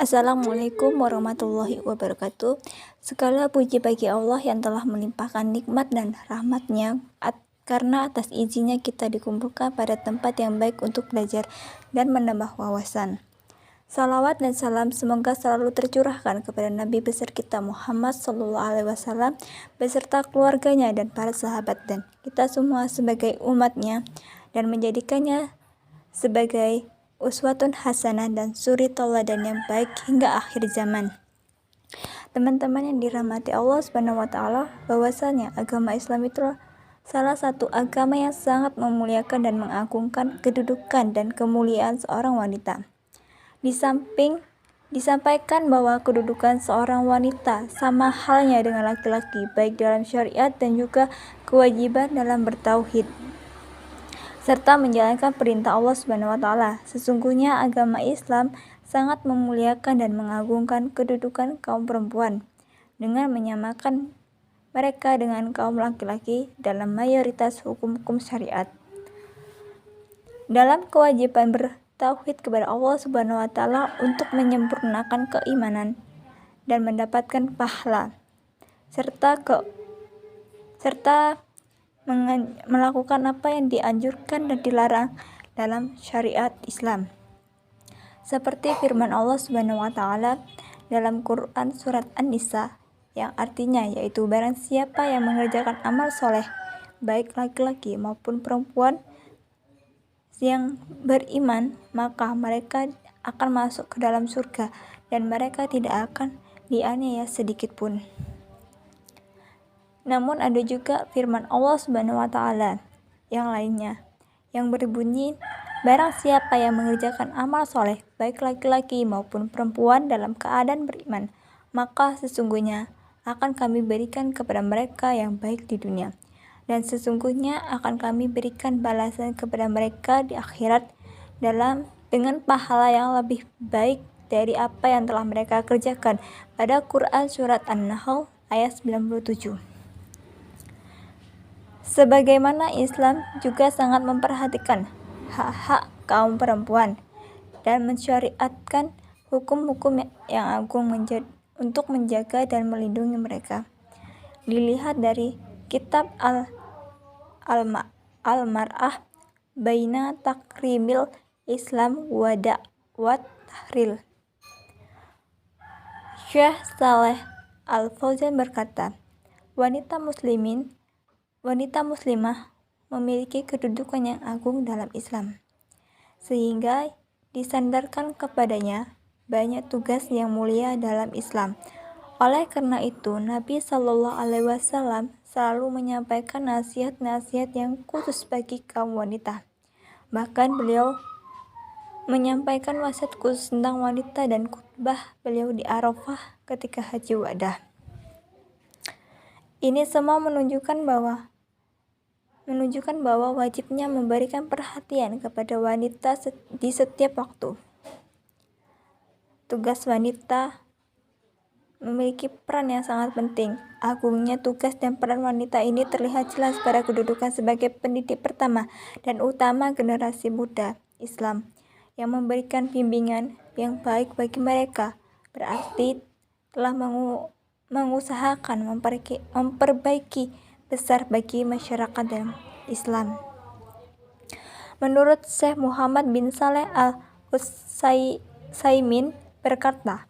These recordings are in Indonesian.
Assalamualaikum warahmatullahi wabarakatuh. Segala puji bagi Allah yang telah melimpahkan nikmat dan rahmatnya karena atas izinnya kita dikumpulkan pada tempat yang baik untuk belajar dan menambah wawasan. Salawat dan salam semoga selalu tercurahkan kepada Nabi besar kita Muhammad SAW beserta keluarganya dan para sahabat dan kita semua sebagai umatnya dan menjadikannya sebagai uswatun hasanah dan suri tauladan yang baik hingga akhir zaman. Teman-teman yang dirahmati Allah Subhanahu wa taala, bahwasanya agama Islam itu salah satu agama yang sangat memuliakan dan mengagungkan kedudukan dan kemuliaan seorang wanita. Di samping disampaikan bahwa kedudukan seorang wanita sama halnya dengan laki-laki baik dalam syariat dan juga kewajiban dalam bertauhid serta menjalankan perintah Allah Subhanahu wa taala. Sesungguhnya agama Islam sangat memuliakan dan mengagungkan kedudukan kaum perempuan dengan menyamakan mereka dengan kaum laki-laki dalam mayoritas hukum-hukum syariat. Dalam kewajiban bertauhid kepada Allah Subhanahu wa taala untuk menyempurnakan keimanan dan mendapatkan pahala serta melakukan apa yang dianjurkan dan dilarang dalam syariat Islam. Seperti firman Allah Subhanahu wa taala dalam Quran surat An-Nisa yang artinya yaitu barang siapa yang mengerjakan amal soleh baik laki-laki maupun perempuan yang beriman, maka mereka akan masuk ke dalam surga dan mereka tidak akan dianiaya sedikit pun. Namun ada juga firman Allah Subhanahu wa taala yang lainnya yang berbunyi, barang siapa yang mengerjakan amal soleh baik laki-laki maupun perempuan dalam keadaan beriman, maka sesungguhnya akan kami berikan kepada mereka yang baik di dunia, dan sesungguhnya akan kami berikan balasan kepada mereka di akhirat dengan pahala yang lebih baik dari apa yang telah mereka kerjakan, pada Quran surat An-Nahl ayat 97. Sebagaimana Islam juga sangat memperhatikan hak-hak kaum perempuan dan mensyariatkan hukum-hukum yang agung untuk menjaga dan melindungi mereka. Dilihat dari kitab Al-Mar'ah Baina Takrimil Islam wa Da'wat Tahril. Syekh Saleh Al-Fauzan berkata, wanita muslimah memiliki kedudukan yang agung dalam Islam, sehingga disandarkan kepadanya banyak tugas yang mulia dalam Islam. Oleh karena itu, Nabi Shallallahu Alaihi Wasallam selalu menyampaikan nasihat-nasihat yang khusus bagi kaum wanita. Bahkan beliau menyampaikan wasiat khusus tentang wanita dan khutbah beliau di Arafah ketika Haji Wadah. Ini semua menunjukkan bahwa wajibnya memberikan perhatian kepada wanita di setiap waktu. Tugas wanita memiliki peran yang sangat penting. Agungnya tugas dan peran wanita ini terlihat jelas pada kedudukan sebagai pendidik pertama dan utama generasi muda Islam yang memberikan bimbingan yang baik bagi mereka. Berarti telah mengusahakan memperbaiki besar bagi masyarakat dan Islam. Menurut Syekh Muhammad bin Saleh Al-Utsaimin berkata,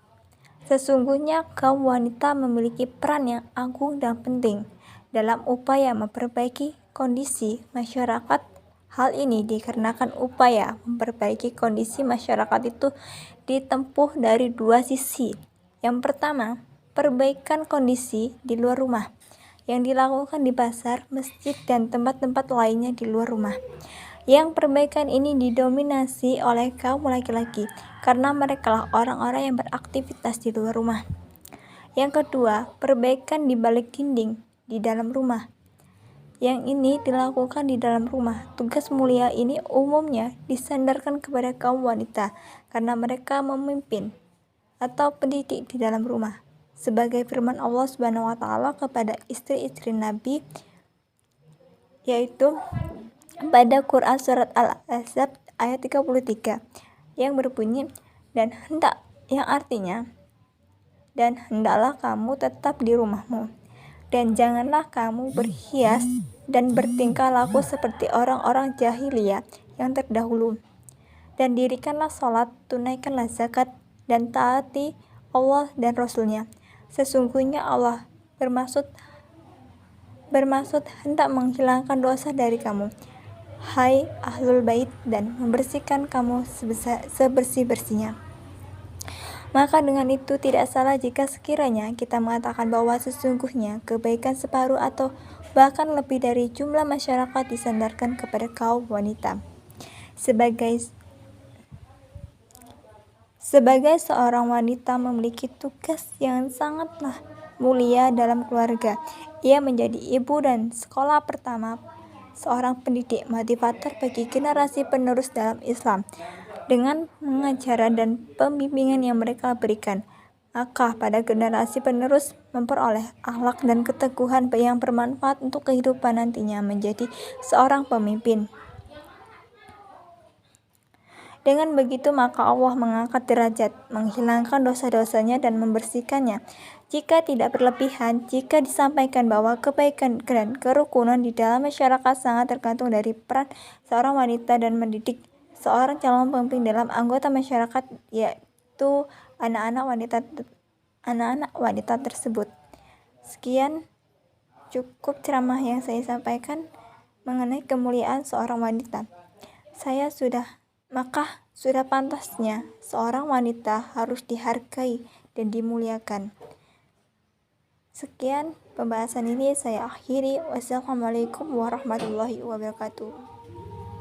sesungguhnya kaum wanita memiliki peran yang agung dan penting dalam upaya memperbaiki kondisi masyarakat. Hal ini dikarenakan upaya memperbaiki kondisi masyarakat itu ditempuh dari dua sisi. Yang pertama, perbaikan kondisi di luar rumah yang dilakukan di pasar, masjid, dan tempat-tempat lainnya di luar rumah. Yang perbaikan ini didominasi oleh kaum laki-laki karena mereka lah orang-orang yang beraktivitas di luar rumah. Yang kedua, perbaikan di balik dinding di dalam rumah. Yang ini dilakukan di dalam rumah. Tugas mulia ini umumnya disandarkan kepada kaum wanita karena mereka memimpin atau pendidik di dalam rumah. Sebagai firman Allah Subhanahu wa taala kepada istri-istri Nabi, yaitu pada Quran surat Al-Ahzab ayat 33 yang berbunyi, dan yang artinya, dan hendaklah kamu tetap di rumahmu, dan janganlah kamu berhias dan bertingkah laku seperti orang-orang jahiliyah yang terdahulu. Dan dirikanlah sholat, tunaikanlah zakat, dan taati Allah dan Rasul-Nya. Sesungguhnya Allah bermaksud hendak menghilangkan dosa dari kamu, hai ahlul bait, dan membersihkan kamu sebersih-bersihnya. Maka dengan itu tidak salah jika sekiranya kita mengatakan bahwa sesungguhnya kebaikan separuh atau bahkan lebih dari jumlah masyarakat disandarkan kepada kaum wanita. Sebagai seorang wanita memiliki tugas yang sangatlah mulia dalam keluarga. Ia menjadi ibu dan sekolah pertama, seorang pendidik motivator bagi generasi penerus dalam Islam. Dengan pengajaran dan pembimbingan yang mereka berikan, maka pada generasi penerus memperoleh akhlak dan keteguhan yang bermanfaat untuk kehidupan nantinya menjadi seorang pemimpin. Dengan begitu maka Allah mengangkat derajat, menghilangkan dosa-dosanya dan membersihkannya. Jika tidak berlebihan, jika disampaikan bahwa kebaikan dan kerukunan di dalam masyarakat sangat tergantung dari peran seorang wanita dan mendidik seorang calon pemimpin dalam anggota masyarakat, yaitu anak-anak wanita tersebut. Sekian cukup ceramah yang saya sampaikan mengenai kemuliaan seorang wanita. Maka sudah pantasnya seorang wanita harus dihargai dan dimuliakan. Sekian pembahasan ini saya akhiri. Wassalamualaikum warahmatullahi wabarakatuh.